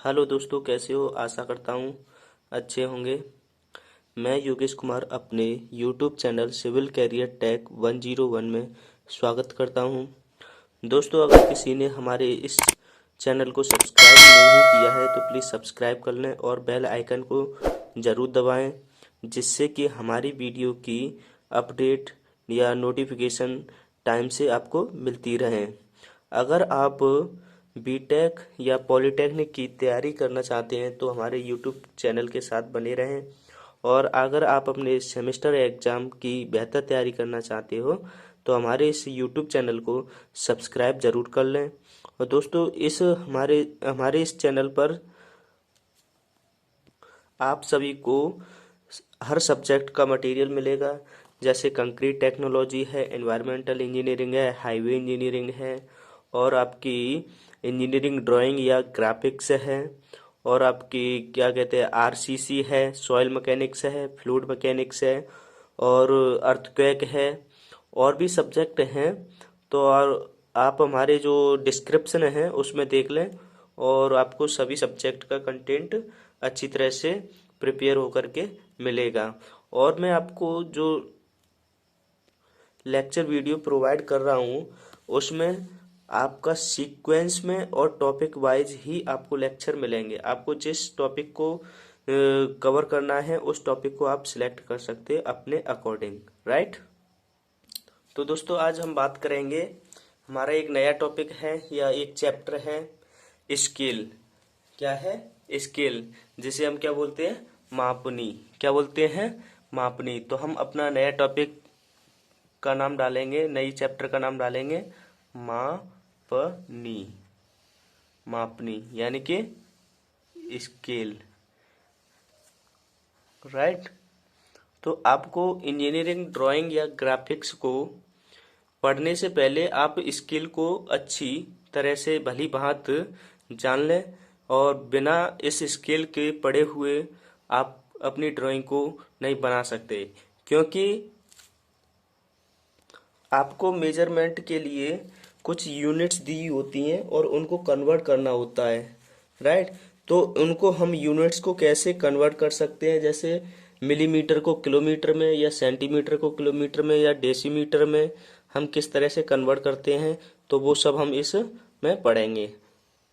Hello दोस्तों, कैसे हो? आशा करता हूँ अच्छे होंगे। मैं योगेश कुमार अपने YouTube channel civil career tech 101 में स्वागत करता हूँ। दोस्तों, अगर किसी ने हमारे इस चैनल को सब्सक्राइब नहीं किया है तो प्लीज़ सब्सक्राइब कर लें और बेल आइकन को ज़रूर दबाएं, जिससे कि हमारी वीडियो की अपडेट या नोटिफिकेशन टाइम से आपको मिलती रहे। अगर आप बीटेक या पॉलिटेक्निक की तैयारी करना चाहते हैं तो हमारे यूट्यूब चैनल के साथ बने रहें। और अगर आप अपने सेमेस्टर एग्ज़ाम की बेहतर तैयारी करना चाहते हो तो हमारे इस यूट्यूब चैनल को सब्सक्राइब ज़रूर कर लें। और दोस्तों, इस हमारे हमारे इस चैनल पर आप सभी को हर सब्जेक्ट का मटेरियल मिलेगा, जैसे कंक्रीट टेक्नोलॉजी है, एनवायरमेंटल इंजीनियरिंग है, हाईवे इंजीनियरिंग है, और आपकी इंजीनियरिंग ड्राइंग या ग्राफिक्स है, और आपकी क्या कहते हैं आरसीसी है, सॉइल मैकेनिक्स है, फ्लूइड मैकेनिक्स है, और अर्थक्वेक है, और भी सब्जेक्ट हैं। तो और आप हमारे जो डिस्क्रिप्शन है उसमें देख लें और आपको सभी सब्जेक्ट का कंटेंट अच्छी तरह से प्रिपेयर होकर के मिलेगा। और मैं आपको जो लेक्चर वीडियो प्रोवाइड कर रहा हूँ उसमें आपका सीक्वेंस में और टॉपिक वाइज ही आपको लेक्चर मिलेंगे। आपको जिस टॉपिक को कवर करना है उस टॉपिक को आप सिलेक्ट कर सकते हैं अपने अकॉर्डिंग, राइट। तो दोस्तों, आज हम बात करेंगे, हमारा एक नया टॉपिक है या एक चैप्टर है स्केल। क्या है? स्केल, जिसे हम क्या बोलते हैं? मापनी। क्या बोलते हैं? मापनी। तो हम अपना नया टॉपिक का नाम डालेंगे, नई चैप्टर का नाम डालेंगे मापनी। मापनी यानी कि स्केल, राइट। तो आपको इंजीनियरिंग ड्राइंग या ग्राफिक्स को पढ़ने से पहले आप स्किल को अच्छी तरह से भली भांत जान लें, और बिना इस स्किल के पढ़े हुए आप अपनी ड्राइंग को नहीं बना सकते, क्योंकि आपको मेजरमेंट के लिए कुछ यूनिट्स दी होती हैं और उनको कन्वर्ट करना होता है, राइट। तो उनको हम यूनिट्स को कैसे कन्वर्ट कर सकते हैं, जैसे मिलीमीटर को किलोमीटर में, या सेंटीमीटर को किलोमीटर में, या डेसीमीटर में हम किस तरह से कन्वर्ट करते हैं, तो वो सब हम इस में पढ़ेंगे।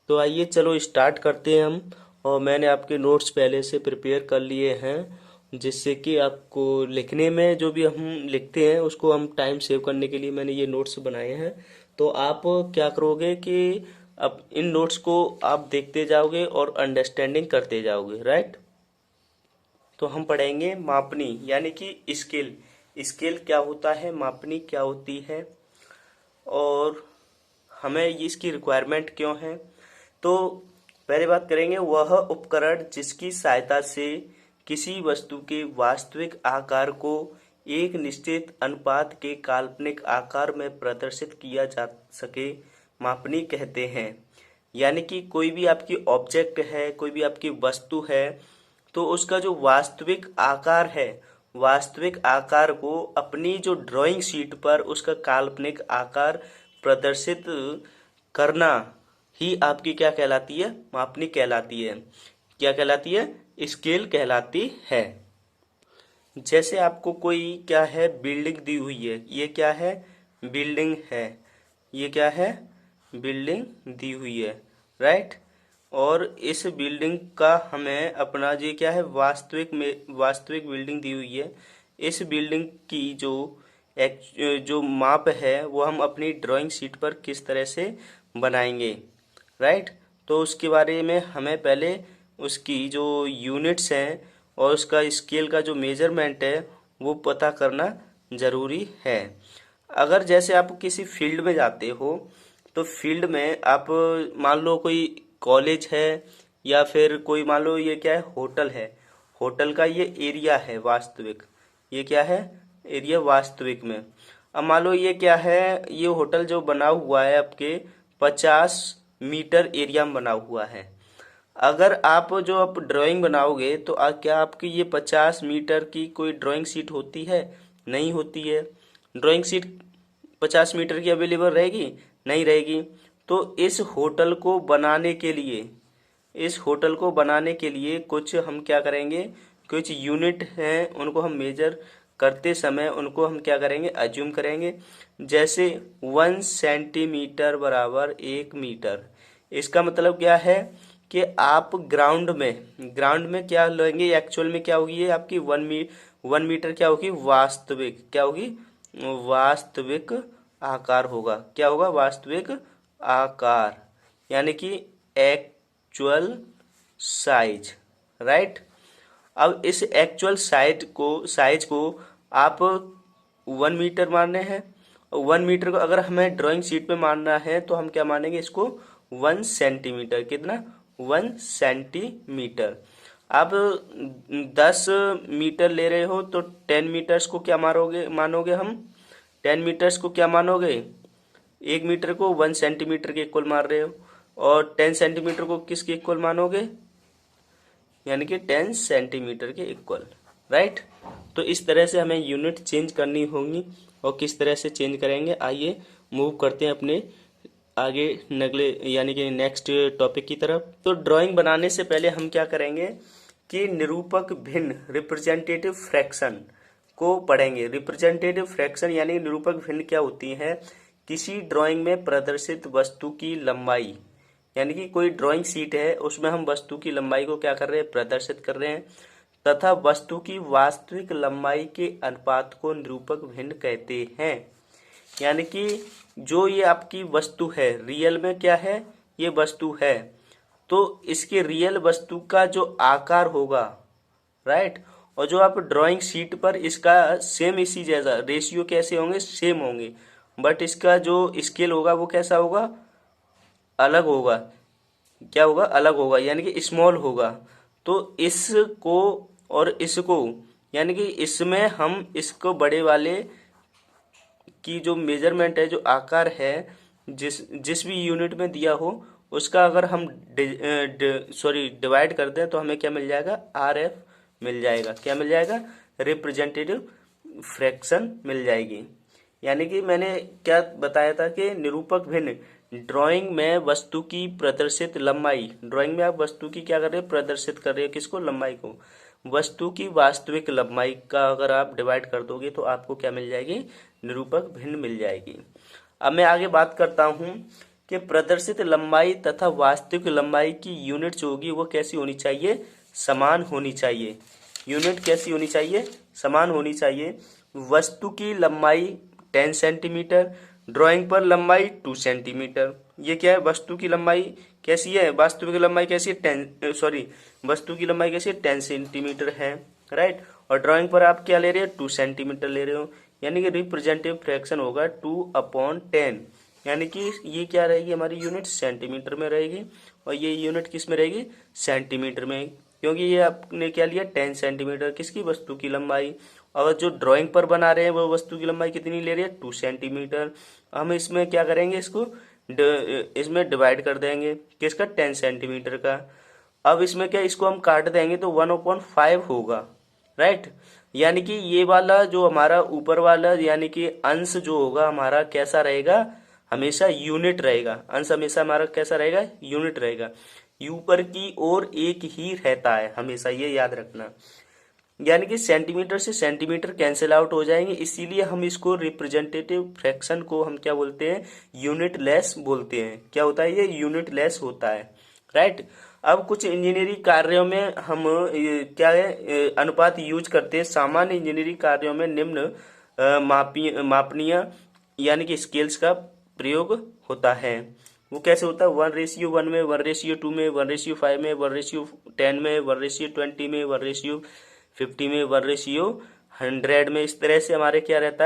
तो आइए चलो स्टार्ट करते हैं हम। और मैंने आपके नोट्स पहले से प्रिपेयर कर लिए हैं, जिससे कि आपको लिखने में जो भी हम लिखते हैं उसको हम टाइम सेव करने के लिए मैंने ये नोट्स बनाए हैं। तो आप क्या करोगे कि अब इन नोट्स को आप देखते जाओगे और अंडरस्टैंडिंग करते जाओगे, राइट। तो हम पढ़ेंगे मापनी यानी कि स्केल। स्केल क्या होता है, मापनी क्या होती है, और हमें इसकी रिक्वायरमेंट क्यों है। तो पहले बात करेंगे, वह उपकरण जिसकी सहायता से किसी वस्तु के वास्तविक आकार को एक निश्चित अनुपात के काल्पनिक आकार में प्रदर्शित किया जा सके, मापनी कहते हैं। यानी कि कोई भी आपकी ऑब्जेक्ट है, कोई भी आपकी वस्तु है, तो उसका जो वास्तविक आकार है, वास्तविक आकार को अपनी जो ड्राइंग शीट पर उसका काल्पनिक आकार प्रदर्शित करना ही आपकी क्या कहलाती है? मापनी कहलाती है। क्या कहलाती है? स्केल कहलाती है। जैसे आपको कोई क्या है, बिल्डिंग दी हुई है, ये क्या है? बिल्डिंग है। ये क्या है? बिल्डिंग दी हुई है, राइट। और इस बिल्डिंग का हमें अपना ये क्या है, वास्तविक बिल्डिंग दी हुई है। इस बिल्डिंग की जो माप है वो हम अपनी ड्राइंग शीट पर किस तरह से बनाएंगे, राइट। तो उसके बारे में हमें पहले उसकी जो यूनिट्स हैं और उसका स्केल का जो मेजरमेंट है वो पता करना ज़रूरी है। अगर जैसे आप किसी फील्ड में जाते हो तो फील्ड में आप मान लो कोई कॉलेज है, या फिर कोई मान लो ये क्या है, होटल है। होटल का ये एरिया है वास्तविक। ये क्या है? एरिया वास्तविक में। अब मान लो ये क्या है, ये होटल जो बना हुआ है आपके 50 मीटर एरिया में बना हुआ है। अगर आप जो आप ड्राइंग बनाओगे तो क्या आपकी ये 50 मीटर की कोई ड्राइंग शीट होती है? नहीं होती है। ड्राइंग शीट 50 मीटर की अवेलेबल रहेगी? नहीं रहेगी। तो इस होटल को बनाने के लिए, इस होटल को बनाने के लिए कुछ हम क्या करेंगे, कुछ यूनिट हैं उनको हम मेजर करते समय उनको हम क्या करेंगे, अज्यूम करेंगे। जैसे 1 सेंटीमीटर बराबर 1 मीटर। इसका मतलब क्या है कि आप ग्राउंड में क्या लेंगे, एक्चुअल में क्या होगी ये आपकी 1 मीटर क्या होगी, वास्तविक क्या होगी, वास्तविक आकार होगा। क्या होगा, वास्तविक आकार, यानी कि एक्चुअल साइज, राइट। अब इस एक्चुअल साइज को आप 1 मीटर मानने हैं। 1 मीटर को अगर हमें ड्राइंग शीट पे मानना है तो हम क्या मानेंगे इसको, 1 सेंटीमीटर। कितना, 1 सेंटीमीटर। आप 10 मीटर ले रहे हो तो 10 मीटर्स को क्या मानोगे हम, 10 मीटर्स को क्या मानोगे, 1 मीटर को 1 सेंटीमीटर के इक्वल मान रहे हो, और 10 सेंटीमीटर को किसके इक्वल मानोगे, यानी कि 10 सेंटीमीटर के इक्वल, राइट। तो इस तरह से हमें यूनिट चेंज करनी होंगी, और किस तरह से चेंज करेंगे, आइए मूव करते हैं अपने आगे नगले यानी कि नेक्स्ट टॉपिक की तरफ। तो ड्राइंग बनाने से पहले हम क्या करेंगे कि निरूपक भिन्न रिप्रेजेंटेटिव फ्रैक्शन को पढ़ेंगे। रिप्रेजेंटेटिव फ्रैक्शन यानी निरूपक भिन्न क्या होती है, किसी ड्राइंग में प्रदर्शित वस्तु की लंबाई, यानी कि कोई ड्राइंग शीट है उसमें हम वस्तु की लंबाई को क्या कर रहे हैं, प्रदर्शित कर रहे हैं, तथा वस्तु की वास्तविक लंबाई के अनुपात को निरूपक भिन्न कहते हैं। यानी कि जो ये आपकी वस्तु है, रियल में क्या है, ये वस्तु है, तो इसके रियल वस्तु का जो आकार होगा, राइट, और जो आप ड्राइंग शीट पर इसका सेम इसी जैसा रेशियो कैसे होंगे, सेम होंगे, बट इसका जो स्केल होगा वो कैसा होगा, अलग होगा। क्या होगा, अलग होगा, यानी कि स्मॉल होगा। तो इसको और इसको, यानी कि इसमें हम इसको बड़े वाले की जो मेजरमेंट है, जो आकार है, जिस जिस भी यूनिट में दिया हो उसका अगर हम डिवाइड कर दें तो हमें क्या मिल जाएगा, RF मिल जाएगा। क्या मिल जाएगा, रिप्रेजेंटेटिव फ्रैक्शन मिल जाएगी। यानी कि मैंने क्या बताया था कि निरूपक भिन्न ड्राइंग में वस्तु की प्रदर्शित लंबाई, ड्राइंग में आप वस्तु की क्या कर रहे हैं, प्रदर्शित कर रहे हैं, किसको, लंबाई को। वस्तु की वास्तविक लंबाई का अगर आप डिवाइड कर दोगे तो आपको क्या मिल जाएगी, निरूपक भिन्न मिल जाएगी। अब मैं आगे बात करता हूं कि प्रदर्शित लंबाई तथा वास्तविक लंबाई की यूनिट जो होगी वो कैसी होनी चाहिए, समान होनी चाहिए। यूनिट कैसी होनी चाहिए, समान होनी चाहिए। वस्तु की लंबाई 10 सेंटीमीटर, ड्राइंग पर लंबाई 2 सेंटीमीटर। ये क्या है, वस्तु की लंबाई कैसी है, वास्तविक लंबाई कैसी है, वस्तु की लंबाई कैसी है, 10 सेंटीमीटर है, राइट, और ड्राइंग पर आप क्या ले रहे हो, 2 सेंटीमीटर ले रहे हो। यानी कि रिप्रेजेंटेटिव फ्रैक्शन होगा 2/10, यानी कि ये क्या रहेगी, हमारी यूनिट सेंटीमीटर में रहेगी, और ये यूनिट किस में रहेगी, सेंटीमीटर में, क्योंकि ये आपने क्या लिया, 10 सेंटीमीटर किसकी, वस्तु की लंबाई। और जो ड्राइंग पर बना रहे हैं वो वस्तु की लंबाई कितनी ले रही है, 2 सेंटीमीटर। हम इसमें क्या करेंगे, इसको इसमें डिवाइड कर देंगे, किसका, 10 सेंटीमीटर का। अब इसमें क्या, इसको हम काट देंगे तो 1/5 होगा, राइट। यानी कि ये वाला जो हमारा ऊपर वाला यानी कि अंश जो होगा हमारा कैसा रहेगा, हमेशा यूनिट रहेगा। अंश हमेशा हमारा कैसा रहेगा, यूनिट रहेगा। ऊपर की ओर एक ही रहता है हमेशा, ये याद रखना। यानी कि सेंटीमीटर से सेंटीमीटर कैंसिल आउट हो जाएंगे, इसीलिए हम इसको रिप्रेजेंटेटिव फ्रैक्शन को हम क्या बोलते हैं, यूनिट लेस बोलते हैं। क्या होता है, ये यूनिट लेस होता है, राइट। अब कुछ इंजीनियरिंग कार्यों में हम क्या है, अनुपात यूज करते हैं। सामान्य इंजीनियरिंग कार्यों में निम्न मापनीय यानी कि स्केल्स का प्रयोग होता है। वो कैसे होता है, 1:1 में, 1:2 में, 1:5 में, 1:10 में, 1:20 में, 1:50 में, 1:100 में। इस तरह से हमारे क्या रहता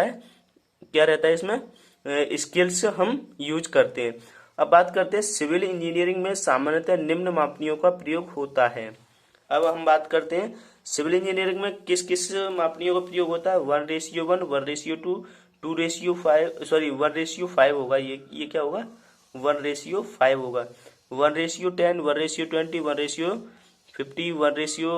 है इसमें स्केल्स हम यूज करते हैं। अब बात करते हैं सिविल इंजीनियरिंग में सामान्यतः निम्न मापनियों का प्रयोग होता है। अब हम बात करते हैं सिविल इंजीनियरिंग में किस किस मापनियों का प्रयोग होता है। 1:1, 1:2, 2:5, 1:5 होगा। ये क्या होगा, 1:5 होगा। 1:10, 1:20, 1:50, 1:100,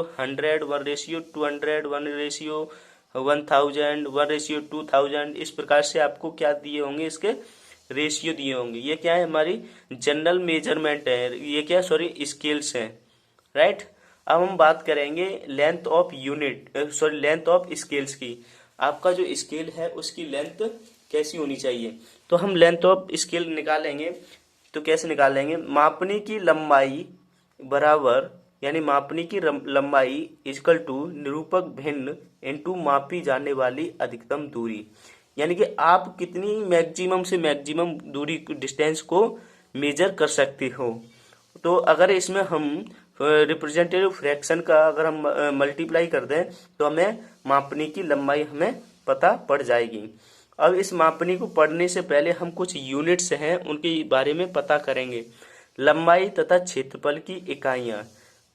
1:200, 1:1000, 1:2000। इस प्रकार से आपको क्या दिए होंगे, इसके रेशियो दिए होंगे। ये क्या है, हमारी जनरल मेजरमेंट है, ये क्या, स्केल्स हैं। राइट। अब हम बात करेंगे length of length of scales की। आपका जो स्केल है उसकी लेंथ कैसी होनी चाहिए, तो हम लेंथ ऑफ स्केल निकालेंगे। तो कैसे निकालेंगे, मापनी की लंबाई बराबर, यानी मापनी की लंबाई इक्वल टू निरूपक भिन्न इनटू मापी जाने वाली अधिकतम दूरी। यानी कि आप कितनी मैक्सिमम से मैक्सिमम दूरी डिस्टेंस को मेजर कर सकते हो। तो अगर इसमें हम रिप्रेजेंटेटिव फ्रैक्शन का अगर हम मल्टीप्लाई कर दें तो हमें मापनी की लंबाई हमें पता पड़ जाएगी। अब इस मापनी को पढ़ने से पहले हम कुछ यूनिट्स हैं उनके बारे में पता करेंगे। लंबाई तथा क्षेत्रफल की इकाइयाँ।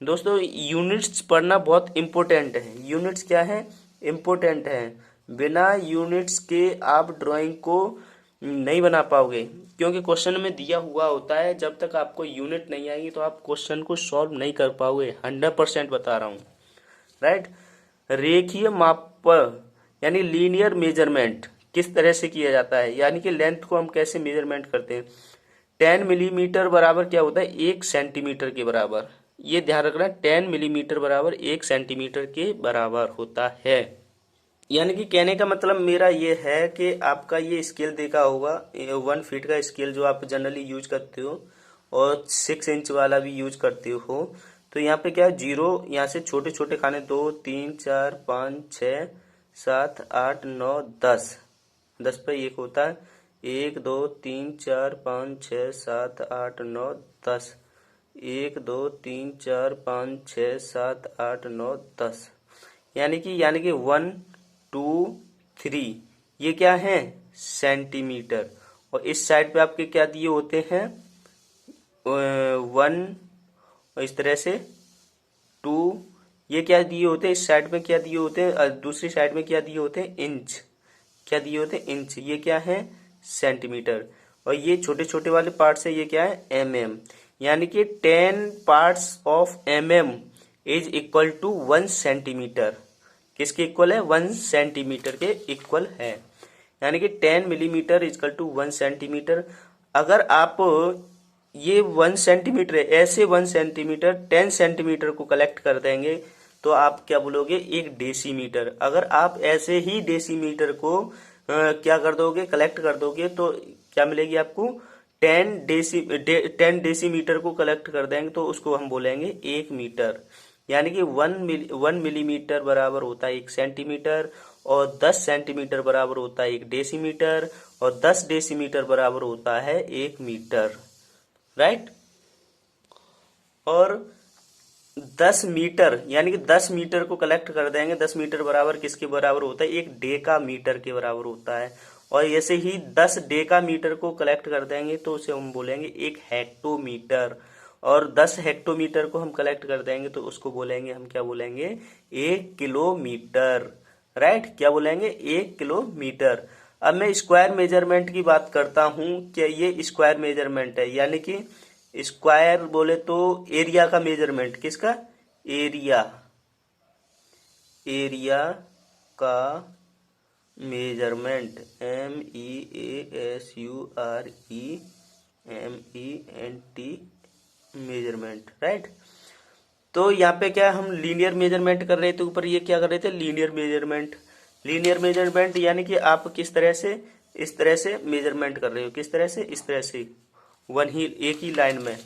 दोस्तों यूनिट्स पढ़ना बहुत इम्पोर्टेंट है। यूनिट्स क्या है, इम्पोर्टेंट है। बिना यूनिट्स के आप ड्राइंग को नहीं बना पाओगे, क्योंकि क्वेश्चन में दिया हुआ होता है। जब तक आपको यूनिट नहीं आएगी तो आप क्वेश्चन को सॉल्व नहीं कर पाओगे, 100% बता रहा हूँ, राइट। रेखीय माप यानी लीनियर मेजरमेंट किस तरह से किया जाता है, यानी कि लेंथ को हम कैसे मेजरमेंट करते हैं। 10 मिलीमीटर बराबर क्या होता है, 1 सेंटीमीटर के बराबर। ये ध्यान रखना, 10 मिलीमीटर बराबर 1 सेंटीमीटर के बराबर होता है। यानी कि कहने का मतलब मेरा ये है कि आपका ये स्केल देखा होगा, 1 फीट का स्केल जो आप जनरली यूज करते हो और 6 इंच वाला भी यूज करते हो। तो यहाँ पे क्या है, जीरो यहाँ से छोटे छोटे खाने, 2 3 4 5 6 7 8 9 10, 10 पे 1 होता है, 1 2 3 4 5 6 7 8 9 10, 1 2 3 4 5 6 7 8 9 10। यानी कि 1 2 3 ये क्या है, सेंटीमीटर। और इस साइड पे आपके क्या दिए होते हैं, 1, और इस तरह से 2, ये क्या दिए होते हैं, इस साइड में क्या दिए होते हैं, दूसरी साइड में क्या दिए होते हैं, इंच। क्या दिए होते हैं, इंच। ये क्या है, सेंटीमीटर। और ये छोटे छोटे वाले पार्ट्स है, ये क्या है, mm। यानी कि 10 parts of mm is equal to 1 centimetre. किसके इक्वल है, 1 सेंटीमीटर के इक्वल है। यानी कि 10 मिलीमीटर इक्वल टू 1 सेंटीमीटर। अगर आप ये 1 सेंटीमीटर है, ऐसे 1 सेंटीमीटर 10 सेंटीमीटर को कलेक्ट कर देंगे तो आप क्या बोलोगे, 1 डेसीमीटर। अगर आप ऐसे ही डेसीमीटर को क्या कर दोगे, कलेक्ट कर दोगे, तो क्या मिलेगी आपको, 10 डेसीमीटर को कलेक्ट कर देंगे तो उसको हम बोलेंगे 1 मीटर। यानी कि 1 मिलीमीटर बराबर होता है 1 सेंटीमीटर, और 10 सेंटीमीटर बराबर होता है 1 डेसीमीटर, और 10 डेसीमीटर बराबर होता है 1 मीटर, राइट। और 10 मीटर, यानी कि 10 मीटर को कलेक्ट कर देंगे, 10 मीटर बराबर किसके बराबर होता है, 1 डेका मीटर के बराबर होता है। और ऐसे ही 10 डेका मीटर को कलेक्ट कर देंगे तो उसे हम बोलेंगे 1 हेक्टोमीटर। और 10 हेक्टोमीटर को हम कलेक्ट कर देंगे तो उसको बोलेंगे, हम क्या बोलेंगे, 1 किलोमीटर, राइट। क्या बोलेंगे, 1 किलोमीटर। अब मैं स्क्वायर मेजरमेंट की बात करता हूं कि ये स्क्वायर मेजरमेंट है, यानी कि स्क्वायर बोले तो एरिया का मेजरमेंट, किसका, एरिया, एरिया का मेजरमेंट, MEASUREMENT मेजरमेंट, राइट। तो यहाँ पे क्या हम लीनियर मेजरमेंट कर रहे थे, ऊपर ये क्या कर रहे थे, लीनियर मेजरमेंट। लीनियर मेजरमेंट यानी कि आप किस तरह से, इस तरह से मेजरमेंट कर रहे हो, किस तरह से, इस तरह से, एक ही लाइन में।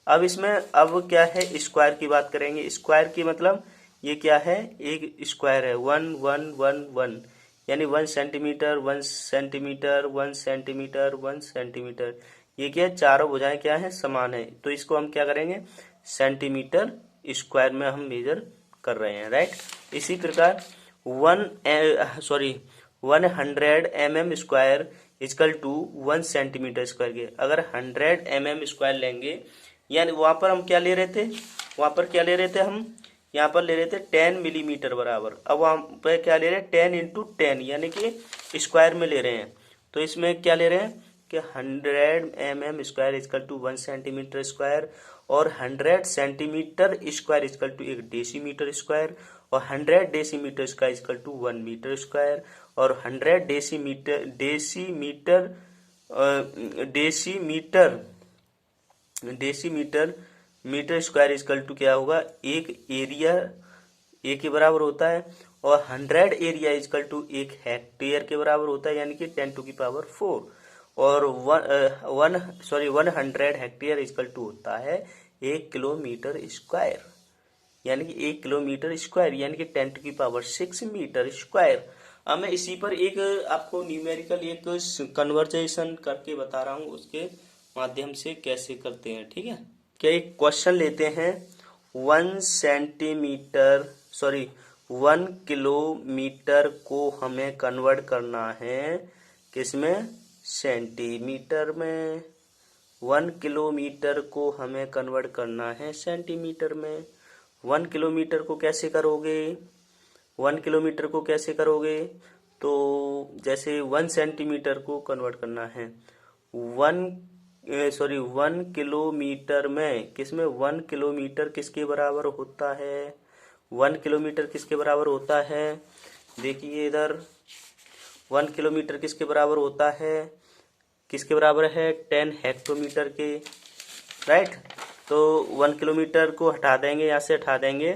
अब इसमें अब क्या है, स्क्वायर की बात करेंगे। स्क्वायर की मतलब ये क्या है, एक स्क्वायर है, 1 1 1 1, यानी 1 सेंटीमीटर 1 सेंटीमीटर 1 सेंटीमीटर 1 सेंटीमीटर। ये क्या है, चारों भुजाएं क्या है, समान है, तो इसको हम क्या करेंगे, सेंटीमीटर स्क्वायर में हम मेजर कर रहे हैं, राइट। इसी प्रकार 100 mm square equal to 1 centimetre square के। अगर 100 mm स्क्वायर लेंगे, यानी वहां पर हम क्या ले रहे थे, वहां पर क्या ले रहे थे हम, यहाँ पर ले रहे थे 10 मिलीमीटर बराबर। अब वहां पर क्या ले रहे हैं, 10 इंटू 10, यानी कि स्क्वायर में ले रहे हैं। तो इसमें क्या ले रहे हैं कि 100 mm square equal to 1 centimetre square, और 100 centimetre square equal to 1 decimetre square, और 100 decimetre square equal to 1 metre square, और 100 decimetre decimetre metre square equal to क्या होगा, एक एरिया ए के बराबर होता है, और 100 एरिया इजकल टू एक हेक्टेयर के बराबर होता है, यानी कि 10⁴। और 100 हेक्टेयर इजकल टू होता है 1 किलोमीटर स्क्वायर, यानी कि 1 किलोमीटर स्क्वायर यानी कि 10⁶ मीटर स्क्वायर। अब मैं इसी पर एक आपको न्यूमेरिकल एक कन्वर्जेशन करके बता रहा हूँ, उसके माध्यम से कैसे करते हैं, ठीक है। क्या एक क्वेश्चन लेते हैं, 1 किलोमीटर को हमें कन्वर्ट करना है किसमें, सेंटीमीटर में। 1 किलोमीटर को हमें कन्वर्ट करना है सेंटीमीटर में। 1 किलोमीटर को कैसे करोगे, 1 किलोमीटर को कैसे करोगे, तो जैसे 1 सेंटीमीटर को कन्वर्ट करना है 1 किलोमीटर में, किसमें 1 किलोमीटर किसके बराबर होता है, 1 किलोमीटर किसके बराबर होता है, देखिए इधर 1 किलोमीटर किसके बराबर होता है, किसके बराबर है, 10 हेक्टोमीटर के, राइट। तो 1 किलोमीटर को हटा देंगे, यहाँ से हटा देंगे,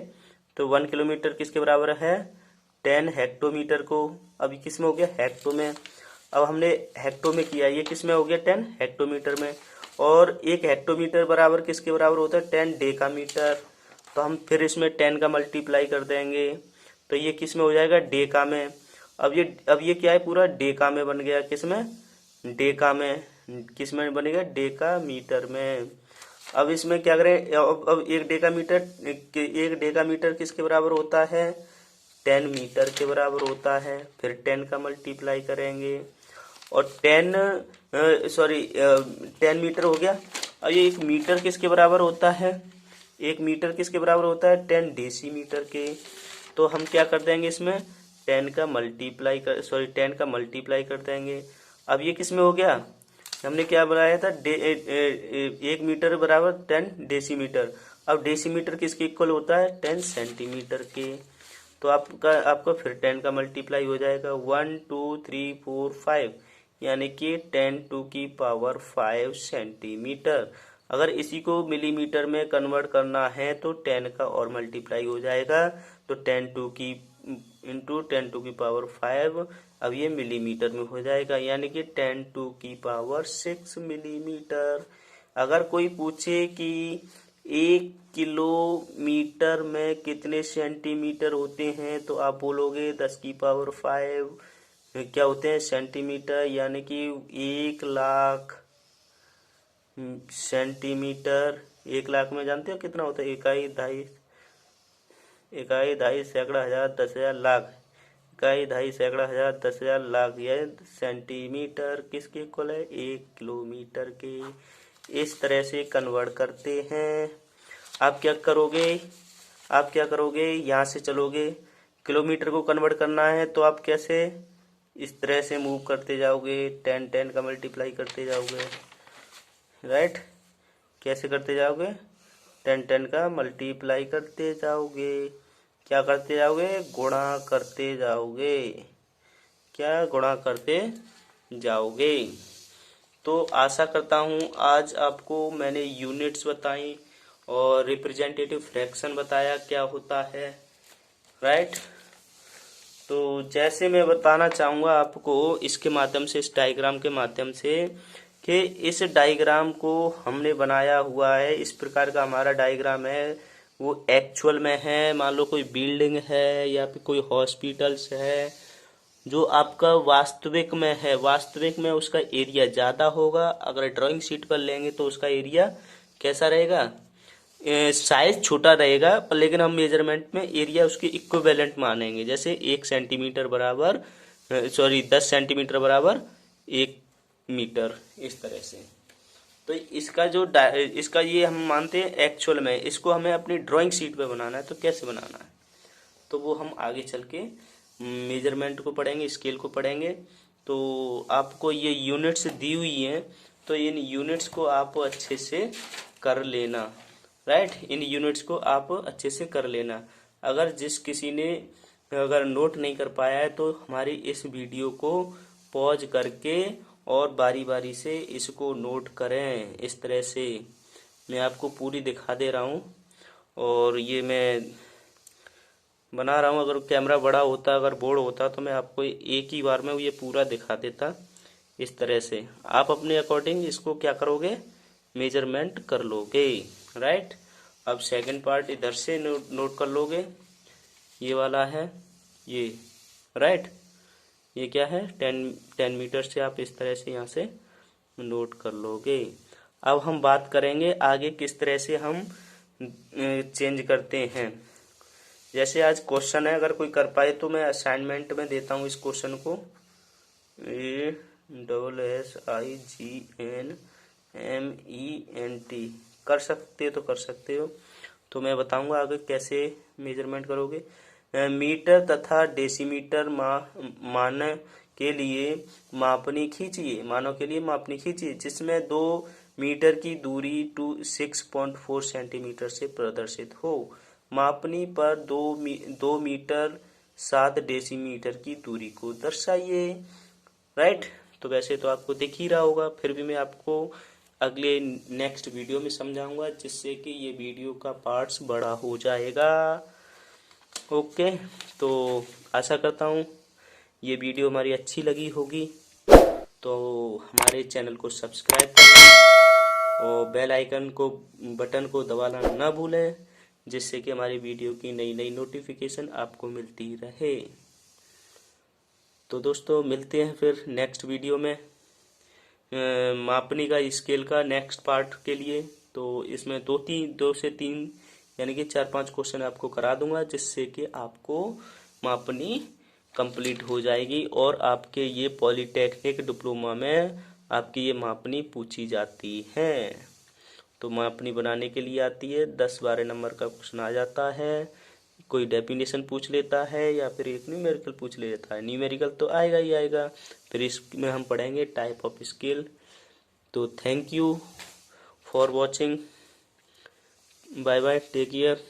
तो 1 किलोमीटर किसके बराबर है, 10 हेक्टोमीटर को। अभी किस में हो गया, हेक्टो में। अब हमने हेक्टो में किया, ये किस में हो गया, 10 हेक्टोमीटर में। और 1 हेक्टोमीटर बराबर किसके बराबर होता है, 10 डेकामीटर। तो हम फिर इसमें 10 का मल्टीप्लाई कर देंगे, तो ये किस में हो जाएगा, डेका में। अब ये क्या है, पूरा डेका में बन गया, किस में, डेका में। किस में बनेगा, डेका मीटर में। अब इसमें क्या करें, अब 1 डेका मीटर किसके बराबर होता है, 10 मीटर के बराबर होता है। फिर 10 का मल्टीप्लाई करेंगे, और 10 मीटर हो गया। अब ये 1 मीटर किसके बराबर होता है, 1 मीटर किसके बराबर होता है, 10 डेसीमीटर के। तो हम क्या कर देंगे, इसमें 10 का मल्टीप्लाई कर देंगे। अब ये किस में हो गया, हमने क्या बनाया था, 1 मीटर बराबर 10 डेसीमीटर। अब डेसीमीटर किसके इक्वल होता है, 10 सेंटीमीटर के। तो आपका फिर 10 का मल्टीप्लाई हो जाएगा, 1 2 3 4 5, यानी कि 10⁵ सेंटीमीटर। अगर इसी को मिलीमीटर में कन्वर्ट करना है तो 10 का और मल्टीप्लाई हो जाएगा, तो 10⁵ अब ये मिलीमीटर में हो जाएगा, यानी कि 10⁶ मिलीमीटर। अगर कोई पूछे कि 1 किलोमीटर में कितने सेंटीमीटर होते हैं, तो आप बोलोगे 10⁵ क्या होते हैं, सेंटीमीटर, यानी कि 1 लाख सेंटीमीटर। 1 लाख में जानते हो कितना होता है, इकाई, दहाई, सैकड़ा, हजार, 10,000, लाख। इकाई, दहाई, सैकड़ा, हजार, 10,000, लाख। यह सेंटीमीटर किसके इक्वल है, 1 किलोमीटर के। इस तरह से कन्वर्ट करते हैं। आप क्या करोगे, यहाँ से चलोगे, किलोमीटर को कन्वर्ट करना है तो आप कैसे, इस तरह से मूव करते जाओगे, 10 का मल्टीप्लाई करते जाओगे, राइट। कैसे करते जाओगे, 10 का मल्टीप्लाई करते जाओगे। क्या करते जाओगे, गुणा करते जाओगे, क्या गुणा करते जाओगे। तो आशा करता हूँ आज आपको मैंने यूनिट्स बताई और रिप्रेजेंटेटिव फ्रैक्शन बताया क्या होता है, राइट। तो जैसे मैं बताना चाहूँगा आपको इसके माध्यम से, इस डायग्राम के माध्यम से, कि इस डायग्राम को हमने बनाया हुआ है, इस प्रकार का हमारा डायग्राम है, वो एक्चुअल में है। मान लो कोई बिल्डिंग है या फिर कोई हॉस्पिटल्स है, जो आपका वास्तविक में है, वास्तविक में उसका एरिया ज़्यादा होगा। अगर ड्राइंग शीट पर लेंगे तो उसका एरिया कैसा रहेगा, साइज छोटा रहेगा, पर लेकिन हम मेजरमेंट में एरिया उसके इक्विवेलेंट मानेंगे। जैसे 1 सेंटीमीटर बराबर 10 सेंटीमीटर बराबर 1 मीटर, इस तरह से। तो इसका ये हम मानते हैं एक्चुअल में। इसको हमें अपनी ड्राइंग शीट पे बनाना है, तो कैसे बनाना है, तो वो हम आगे चल के मेजरमेंट को पढ़ेंगे, स्केल को पढ़ेंगे। तो आपको ये यूनिट्स दी हुई हैं, तो इन यूनिट्स को आप अच्छे से कर लेना, राइट। इन यूनिट्स को आप अच्छे से कर लेना। अगर किसी ने अगर नोट नहीं कर पाया है तो हमारी इस वीडियो को पॉज करके और बारी बारी से इसको नोट करें, इस तरह से, मैं आपको पूरी दिखा दे रहा हूँ। और ये मैं बना रहा हूँ, अगर कैमरा बड़ा होता, अगर बोर्ड होता तो मैं आपको एक ही बार में ये पूरा दिखा देता। इस तरह से आप अपने अकॉर्डिंग इसको क्या करोगे, मेजरमेंट कर लोगे, राइट। अब सेकंड पार्ट इधर से नोट कर लोगे, ये वाला है ये, राइट। ये क्या है, 10 मीटर से आप इस तरह से यहाँ से नोट कर लोगे। अब हम बात करेंगे आगे किस तरह से हम चेंज करते हैं। जैसे आज क्वेश्चन है, अगर कोई कर पाए तो मैं असाइनमेंट में देता हूँ इस क्वेश्चन को। ASSIGNMENT कर सकते हो तो कर सकते हो। तो मैं बताऊंगा आगे कैसे मेजरमेंट करोगे। मीटर तथा डेसीमीटर मान के लिए मापनी खींचिए, मानों के लिए मापनी खींचिए जिसमें 2 मीटर की दूरी 6.4 सेंटीमीटर से प्रदर्शित हो। मापनी पर 2 मीटर 7 डेसीमीटर की दूरी को दर्शाइए, राइट। तो वैसे तो आपको दिख ही रहा होगा, फिर भी मैं आपको अगले नेक्स्ट वीडियो में समझाऊंगा, जिससे कि ये वीडियो का पार्ट्स बड़ा हो जाएगा। ओके, तो आशा करता हूँ ये वीडियो हमारी अच्छी लगी होगी। तो हमारे चैनल को सब्सक्राइब करना और बेल आइकन को बटन को दबाना ना भूलें, जिससे कि हमारी वीडियो की नई नई नोटिफिकेशन आपको मिलती रहे। तो दोस्तों मिलते हैं फिर नेक्स्ट वीडियो में मापनी का स्केल का नेक्स्ट पार्ट के लिए। तो इसमें 2 से 3 यानी कि 4-5 क्वेश्चन आपको करा दूंगा, जिससे कि आपको मापनी कंप्लीट हो जाएगी और आपके ये पॉलीटेक्निक डिप्लोमा में आपकी ये मापनी पूछी जाती है। तो मापनी बनाने के लिए आती है, 10-12 नंबर का क्वेश्चन आ जाता है। कोई डेफिनेशन पूछ लेता है या फिर एक न्यूमेरिकल पूछ लेता है। न्यूमेरिकल तो आएगा ही आएगा। फिर इसमें हम पढ़ेंगे टाइप ऑफ स्केल। तो thank you for watching, bye bye, take care.